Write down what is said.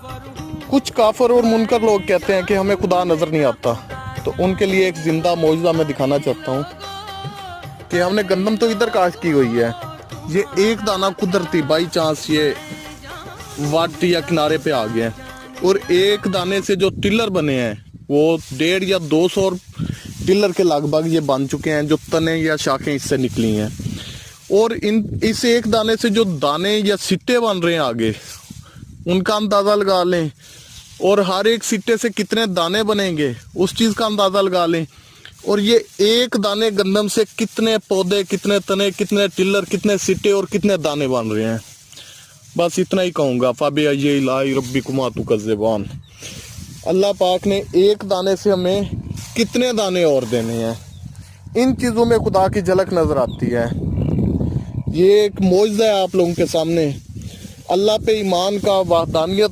कुछ काफिर और मुनकर लोग कहते हैं कि हमें खुदा नजर नहीं आता, तो उनके लिए एक जिंदा मौजूदा मैं दिखाना चाहता हूँ कि हमने गंदम तो इधर काश की हुई है, ये एक दाना कुदरती बाई चांस ये वाट या किनारे पे आ गया है, और एक दाने से जो टिल्लर बने हैं वो 150 या 200 टिल्लर के लगभग ये बन चुके हैं, जो तने या शाखें इससे निकली हैं। और इस एक दाने से जो दाने या सिट्टे बन रहे हैं आगे, उनका अंदाजा लगा लें, और हर एक सिट्टे से कितने दाने बनेंगे उस चीज़ का अंदाज़ा लगा लें। और ये एक दाने गंदम से कितने पौधे, कितने तने, कितने टिल्लर, कितने सिट्टे और कितने दाने बन रहे हैं। बस इतना ही कहूँगा। फाबे ये इलाही रब्बी कुमातु का ज़बान, अल्लाह पाक ने एक दाने से हमें कितने दाने और देने हैं, इन चीज़ों में खुदा की झलक नज़र आती है। ये एक मौजज़ा है आप लोगों के सामने, अल्लाह पे ईमान का, वहदानियत